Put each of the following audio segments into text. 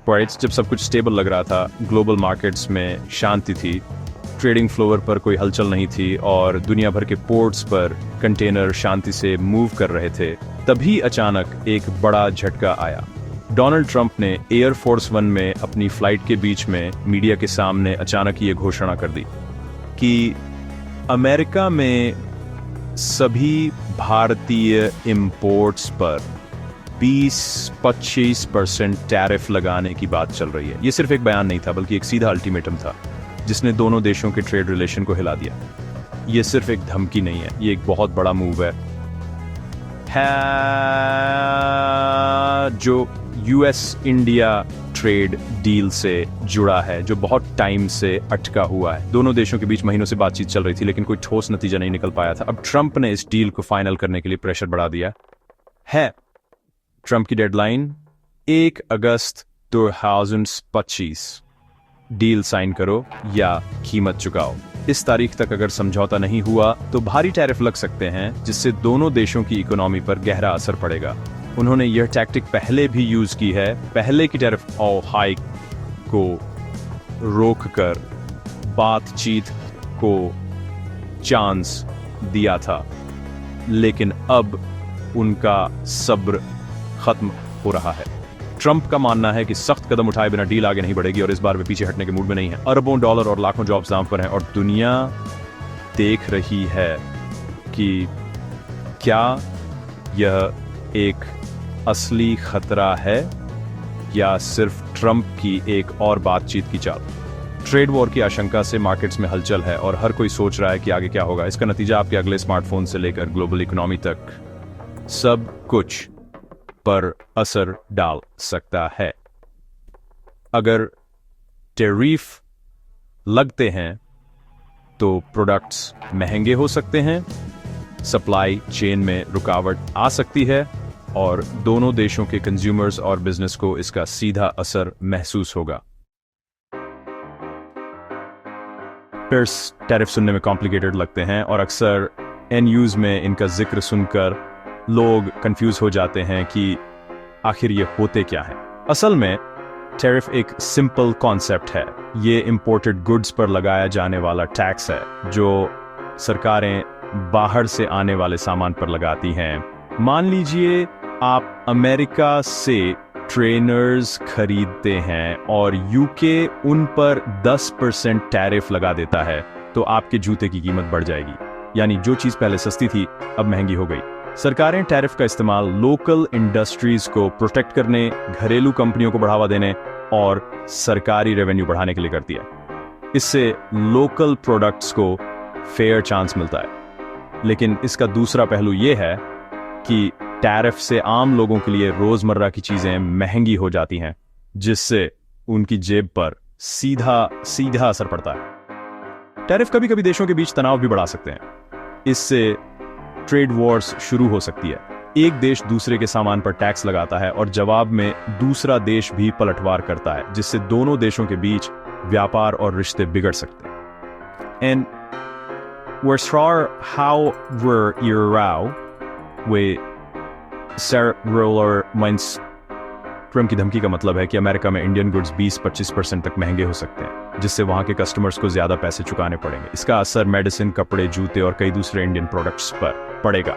Points जब सब कुछ स्टेबल लग रहा था, ग्लोबल मार्केट्स में शांति थी, ट्रेडिंग फ्लोर पर कोई हलचल नहीं थी और दुनिया भर के पोर्ट्स पर कंटेनर शांति से मूव कर रहे थे, तभी अचानक एक बड़ा झटका आया। डोनाल्ड ट्रंप ने एयरफोर्स वन में अपनी फ्लाइट के बीच में मीडिया के सामने अचानक ये घोषणा कर दी कि अमेरिका में सभी भारतीय इंपोर्ट्स पर 20-25% टैरिफ लगाने की बात चल रही है। ये सिर्फ एक बयान नहीं था, बल्कि एक सीधा अल्टीमेटम था जिसने दोनों देशों के ट्रेड रिलेशन को हिला दिया। ये सिर्फ एक धमकी नहीं है, ये एक बहुत बड़ा मूव है जो यूएस इंडिया ट्रेड डील से जुड़ा है, जो बहुत टाइम से अटका हुआ है। दोनों देशों के बीच महीनों से बातचीत चल रही थी, लेकिन कोई ठोस नतीजा नहीं निकल पाया था। अब ट्रंप ने इस डील को फाइनल करने के लिए प्रेशर बढ़ा दिया है। ट्रंप की डेडलाइन 1 अगस्त 2025। डील साइन करो या कीमत चुकाओ। इस तारीख तक अगर समझौता नहीं हुआ तो भारी टैरिफ लग सकते हैं, जिससे दोनों देशों की इकोनॉमी पर गहरा असर पड़ेगा। उन्होंने यह टैक्टिक पहले भी यूज की है, पहले की टैरिफ हाइक को रोककर बातचीत को चांस दिया था, लेकिन अब उनका सब्र खत्म हो रहा है। ट्रंप का मानना है कि सख्त कदम उठाए बिना डील आगे नहीं बढ़ेगी और इस बार वे पीछे हटने के मूड में नहीं है। अरबों डॉलर और लाखों जॉब्स दांव पर हैं और दुनिया देख रही है कि क्या यह एक असली खतरा है या सिर्फ ट्रंप की एक और बातचीत की चाल। ट्रेड वॉर की आशंका से मार्केट्स में हलचल है और हर कोई सोच रहा है कि आगे क्या होगा। इसका नतीजा आपके अगले स्मार्टफोन से लेकर ग्लोबल इकोनॉमी तक सब कुछ पर असर डाल सकता है। अगर टैरिफ लगते हैं तो प्रोडक्ट्स महंगे हो सकते हैं, सप्लाई चेन में रुकावट आ सकती है और दोनों देशों के कंज्यूमर्स और बिजनेस को इसका सीधा असर महसूस होगा। टैरिफ सुनने में कॉम्प्लिकेटेड लगते हैं और अक्सर एनयूज में इनका जिक्र सुनकर लोग कंफ्यूज हो जाते हैं कि आखिर ये होते क्या है। असल में टैरिफ एक सिंपल कॉन्सेप्ट है। ये इंपोर्टेड गुड्स पर लगाया जाने वाला टैक्स है जो सरकारें बाहर से आने वाले सामान पर लगाती हैं। मान लीजिए आप अमेरिका से ट्रेनर्स खरीदते हैं और यूके उन पर 10% टैरिफ लगा देता है, तो आपके जूते की कीमत बढ़ जाएगी। यानी जो चीज पहले सस्ती थी अब महंगी हो गई। सरकारें टैरिफ का इस्तेमाल लोकल इंडस्ट्रीज को प्रोटेक्ट करने, घरेलू कंपनियों को बढ़ावा देने और सरकारी रेवेन्यू बढ़ाने के लिए करती है। इससे लोकल प्रोडक्ट्स को फेयर चांस मिलता है। लेकिन इसका दूसरा पहलू यह है कि टैरिफ से आम लोगों के लिए रोजमर्रा की चीजें महंगी हो जाती हैं, जिससे उनकी जेब पर सीधा असर पड़ता है। टैरिफ कभी कभी देशों के बीच तनाव भी बढ़ा सकते हैं। इससे ट्रेड वॉर्स शुरू हो सकती है। एक देश दूसरे के सामान पर टैक्स लगाता है और जवाब में दूसरा देश भी पलटवार करता है, जिससे दोनों देशों के बीच व्यापार और रिश्ते बिगड़ सकते हैं। And ट्रंप की धमकी का मतलब है कि अमेरिका में इंडियन गुड्स 20-25% तक महंगे हो सकते हैं, जिससे वहां के कस्टमर्स को ज्यादा पैसे चुकाने पड़ेंगे। इसका असर मेडिसिन, कपड़े, जूते और कई दूसरे इंडियन प्रोडक्ट्स पर पड़ेगा,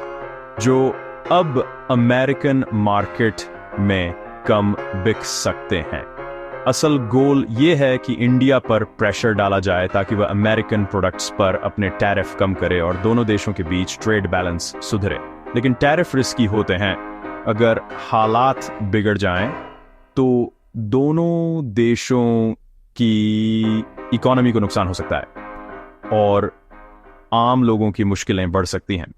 जो अब अमेरिकन मार्केट में कम बिक सकते हैं। असल गोल यह है कि इंडिया पर प्रेशर डाला जाए ताकि वह अमेरिकन प्रोडक्ट्स पर अपने टैरिफ कम करे और दोनों देशों के बीच ट्रेड बैलेंस सुधरे। लेकिन टैरिफ रिस्की होते हैं। अगर हालात बिगड़ जाएं तो दोनों देशों की इकोनॉमी को नुकसान हो सकता है और आम लोगों की मुश्किलें बढ़ सकती हैं।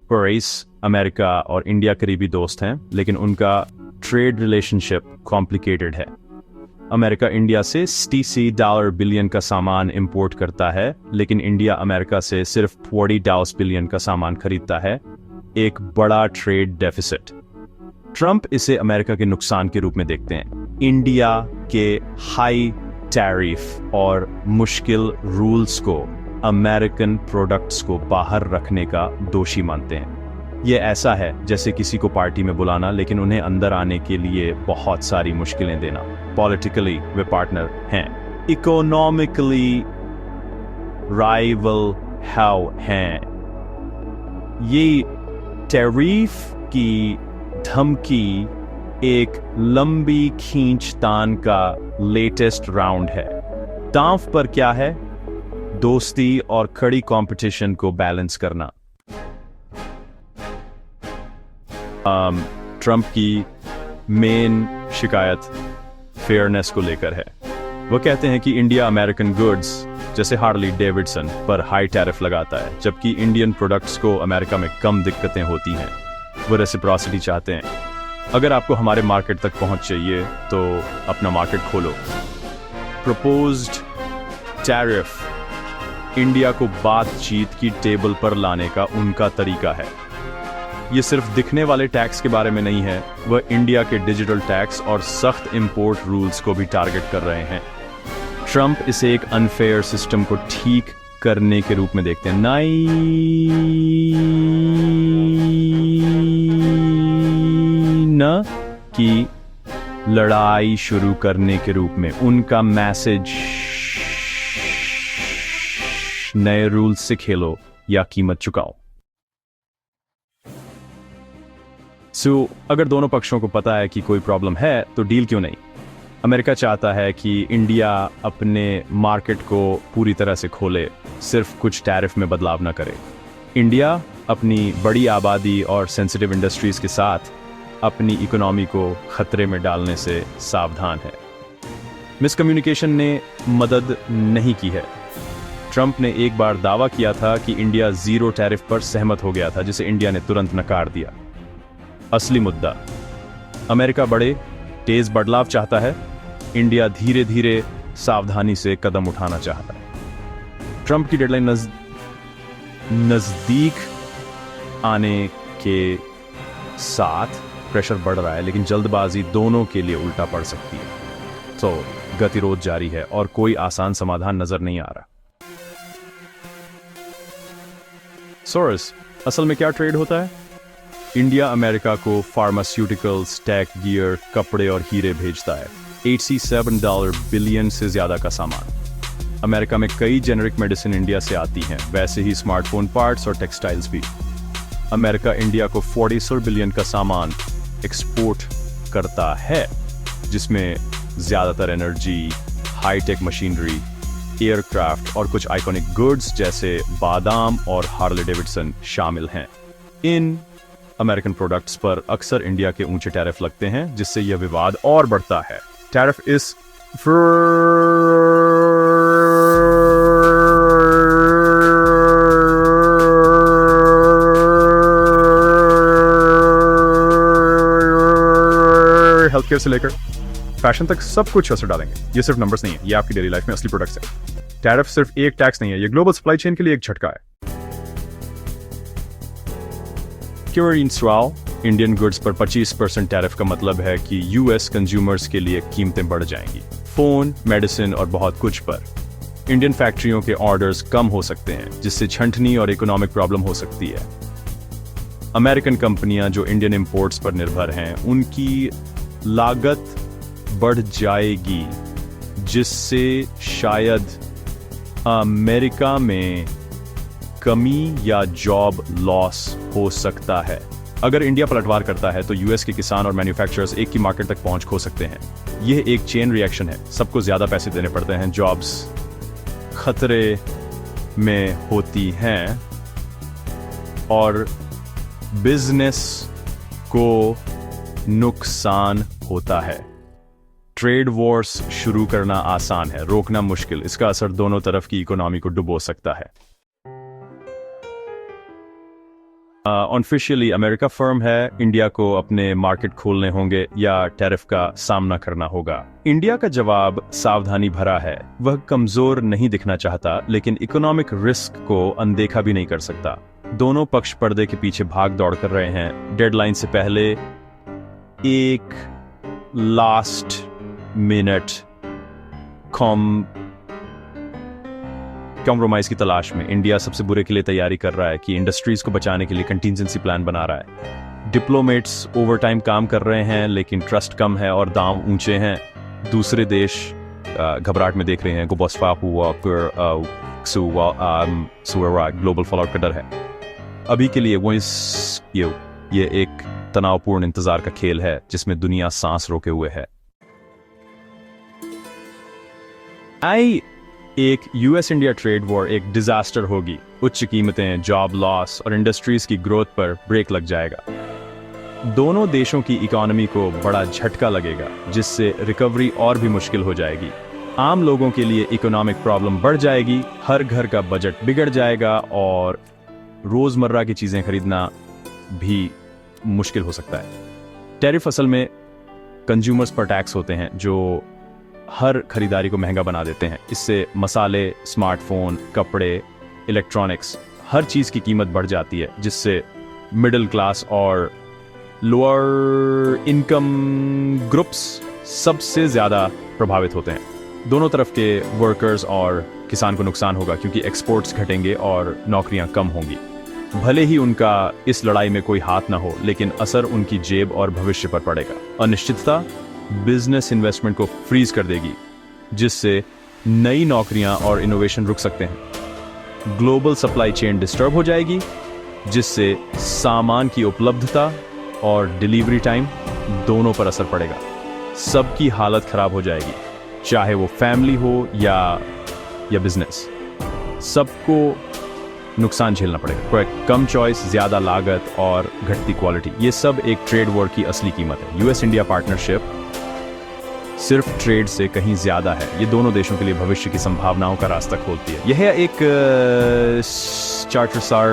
पेरिस, अमेरिका और इंडिया करीबी दोस्त हैं, लेकिन उनका ट्रेड रिलेशनशिप कॉम्प्लिकेटेड है। अमेरिका इंडिया से $60 बिलियन का सामान इंपोर्ट करता है, लेकिन इंडिया अमेरिका से सिर्फ $40 बिलियन का सामान खरीदता है। एक बड़ा ट्रेड डेफिसिट। ट्रंप इसे अमेरिका के नुकसान के रूप में देखते हैं। इंडिया के हाई टैरिफ और मुश्किल रूल्स को अमेरिकन प्रोडक्ट्स को बाहर रखने का दोषी मानते हैं। ये ऐसा है जैसे किसी को पार्टी में बुलाना लेकिन उन्हें अंदर आने के लिए बहुत सारी मुश्किलें देना। पॉलिटिकली वे पार्टनर हैं, इकोनॉमिकली राइवल हैं। ये टैरिफ की धमकी एक लंबी खींचतान का लेटेस्ट राउंड है। दांव पर क्या है? दोस्ती और कड़ी कंपटीशन को बैलेंस करना। ट्रंप की मेन शिकायत फेयरनेस को लेकर है। वो कहते हैं कि इंडिया अमेरिकन गुड्स जैसे हार्ली डेविडसन पर हाई टैरिफ लगाता है, जबकि इंडियन प्रोडक्ट्स को अमेरिका में कम दिक्कतें होती हैं। वो रेसिप्रोसिटी चाहते हैं। अगर आपको हमारे मार्केट तक पहुंच चाहिए तो अपना मार्केट खोलो। प्रपोज्ड टैरिफ इंडिया को बातचीत की टेबल पर लाने का उनका तरीका है। ये सिर्फ दिखने वाले टैक्स के बारे में नहीं है, वह इंडिया के डिजिटल टैक्स और सख्त इंपोर्ट रूल्स को भी टारगेट कर रहे हैं। ट्रंप इसे एक अनफेयर सिस्टम को ठीक करने के रूप में देखते हैं, न कि लड़ाई शुरू करने के रूप में। उनका मैसेज नए रूल्स से खेलो या कीमत चुकाओ। अगर दोनों पक्षों को पता है कि कोई प्रॉब्लम है तो डील क्यों नहीं? अमेरिका चाहता है कि इंडिया अपने मार्केट को पूरी तरह से खोले, सिर्फ कुछ टैरिफ में बदलाव न करे। इंडिया अपनी बड़ी आबादी और सेंसिटिव इंडस्ट्रीज के साथ अपनी इकोनॉमी को खतरे में डालने से सावधान है। मिसकम्युनिकेशन ने मदद नहीं की है। ट्रंप ने एक बार दावा किया था कि इंडिया जीरो टैरिफ पर सहमत हो गया था, जिसे इंडिया ने तुरंत नकार दिया। असली मुद्दा, अमेरिका बड़े तेज बदलाव चाहता है, इंडिया धीरे धीरे सावधानी से कदम उठाना चाहता है। ट्रंप की डेडलाइन नजदीक आने के साथ प्रेशर बढ़ रहा है, लेकिन जल्दबाजी दोनों के लिए उल्टा पड़ सकती है। तो गतिरोध जारी है और कोई आसान समाधान नजर नहीं आ रहा। सोरस, असल में क्या ट्रेड होता है? इंडिया अमेरिका को फार्मास्यूटिकल्स, टेक, गियर, कपड़े और हीरे भेजता है। $87 बिलियन से ज्यादा का सामान। अमेरिका में कई जेनेरिक मेडिसिन इंडिया से आती हैं, वैसे ही स्मार्टफोन पार्ट्स और टेक्सटाइल्स भी। अमेरिका इंडिया को $40 बिलियन का सामान एक्सपोर्ट करता है, जिसमें ज्यादातर एनर्जी, हाईटेक मशीनरी, एयरक्राफ्ट और कुछ आइकॉनिक गुड्स जैसे बादाम और हार्ले डेविडसन शामिल हैं। इन अमेरिकन प्रोडक्ट्स पर अक्सर इंडिया के ऊंचे टैरिफ लगते हैं, जिससे यह विवाद और बढ़ता है। टैरिफ इस हेल्थकेयर से लेकर फैशन तक सब कुछ असर डालेंगे। ये सिर्फ नंबर्स नहीं है, ये आपकी डेली लाइफ में असली प्रोडक्ट्स हैं। टैरिफ सिर्फ एक टैक्स नहीं है, ये ग्लोबल सप्लाई चेन के लिए एक झटका है। इंडियन गुड्स पर 25% टैरिफ का मतलब है कि यूएस कंज्यूमर्स के लिए कीमतें बढ़ जाएंगी। फोन, मेडिसिन और बहुत कुछ पर इंडियन फैक्ट्रियों के ऑर्डर्स कम हो सकते हैं, जिससे छंटनी और इकोनॉमिक प्रॉब्लम हो सकती है। अमेरिकन कंपनियां जो इंडियन इंपोर्ट्स पर निर्भर हैं, उनकी लागत बढ़ जाएगी, जिससे शायद अमेरिका में कमी या जॉब लॉस हो सकता है। अगर इंडिया पलटवार करता है तो यूएस के किसान और मैन्युफैक्चरर्स एक की मार्केट तक पहुंच खो सकते हैं। यह एक चेन रिएक्शन है, सबको ज्यादा पैसे देने पड़ते हैं, जॉब्स खतरे में होती हैं और बिजनेस को नुकसान होता है। ट्रेड वॉर्स शुरू करना आसान है, रोकना मुश्किल। इसका असर दोनों तरफ की इकोनॉमी को डुबो सकता है। ऑफिशियली अमेरिका फर्म है, इंडिया को अपने मार्केट खोलने होंगे या टैरिफ का सामना करना होगा। इंडिया का जवाब सावधानी भरा है। वह कमजोर नहीं दिखना चाहता, लेकिन इकोनॉमिक रिस्क को अनदेखा भी नहीं कर सकता। दोनों पक्ष पर्दे के पीछे भाग दौड़ कर रहे हैं। डेडलाइन से पहले एक लास्ट मिनट कॉम्प्रोमाइज की तलाश में। इंडिया सबसे बुरे के लिए तैयारी कर रहा है कि इंडस्ट्रीज को बचाने के लिए कंटिजेंसी प्लान बना रहा है। डिप्लोमेट्स ओवर टाइम काम कर रहे हैं, लेकिन ट्रस्ट कम है और दाम ऊंचे हैं। दूसरे देश घबराहट में देख रहे हैं। ग्लोबल फॉलोआउट का डर है। अभी के लिए वो ये एक तनावपूर्ण इंतजार का खेल है जिसमें दुनिया सांस रोके हुए है। एक यूएस इंडिया ट्रेड वॉर एक डिजास्टर होगी। उच्च कीमतें, जॉब लॉस और इंडस्ट्रीज की ग्रोथ पर ब्रेक लग जाएगा। दोनों देशों की इकोनॉमी को बड़ा झटका लगेगा, जिससे रिकवरी और भी मुश्किल हो जाएगी। आम लोगों के लिए इकोनॉमिक प्रॉब्लम बढ़ जाएगी, हर घर का बजट बिगड़ जाएगा और रोजमर्रा की चीजें खरीदना भी मुश्किल हो सकता है। टैरिफ असल में कंज्यूमर्स पर टैक्स होते हैं जो हर खरीदारी को महंगा बना देते हैं। इससे मसाले, स्मार्टफोन, कपड़े, इलेक्ट्रॉनिक्स, हर चीज की कीमत बढ़ जाती है, जिससे मिडिल क्लास और लोअर इनकम ग्रुप्स सबसे ज्यादा प्रभावित होते हैं। दोनों तरफ के वर्कर्स और किसान को नुकसान होगा, क्योंकि एक्सपोर्ट्स घटेंगे और नौकरियां कम होंगी। भले ही उनका इस लड़ाई में कोई हाथ ना हो, लेकिन असर उनकी जेब और भविष्य पर पड़ेगा। अनिश्चितता बिजनेस इन्वेस्टमेंट को फ्रीज कर देगी, जिससे नई नौकरियां और इनोवेशन रुक सकते हैं। ग्लोबल सप्लाई चेन डिस्टर्ब हो जाएगी, जिससे सामान की उपलब्धता और डिलीवरी टाइम दोनों पर असर पड़ेगा। सबकी हालत खराब हो जाएगी, चाहे वो फैमिली हो या बिजनेस। सबको नुकसान झेलना पड़ेगा। कम चॉइस, ज्यादा लागत और घटती क्वालिटी, ये सब एक ट्रेड वॉर की असली कीमत है। यूएस इंडिया पार्टनरशिप सिर्फ ट्रेड से कहीं ज्यादा है। ये दोनों देशों के लिए भविष्य की संभावनाओं का रास्ता खोलती है। यह एक चार्टरसार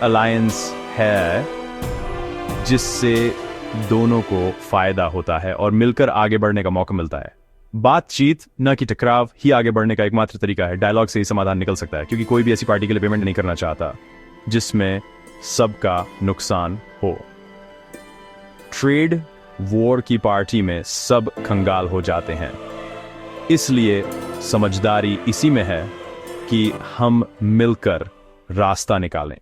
अलायंस है, जिससे दोनों को फायदा होता है और मिलकर आगे बढ़ने का मौका मिलता है। बातचीत न कि टकराव ही आगे बढ़ने का एकमात्र तरीका है। डायलॉग से ही समाधान निकल सकता है, क्योंकि कोई भी ऐसी पार्टी के लिए पेमेंट नहीं करना चाहता जिसमें सबका नुकसान हो। ट्रेड वॉर की पार्टी में सब कंगाल हो जाते हैं। इसलिए समझदारी इसी में है कि हम मिलकर रास्ता निकालें।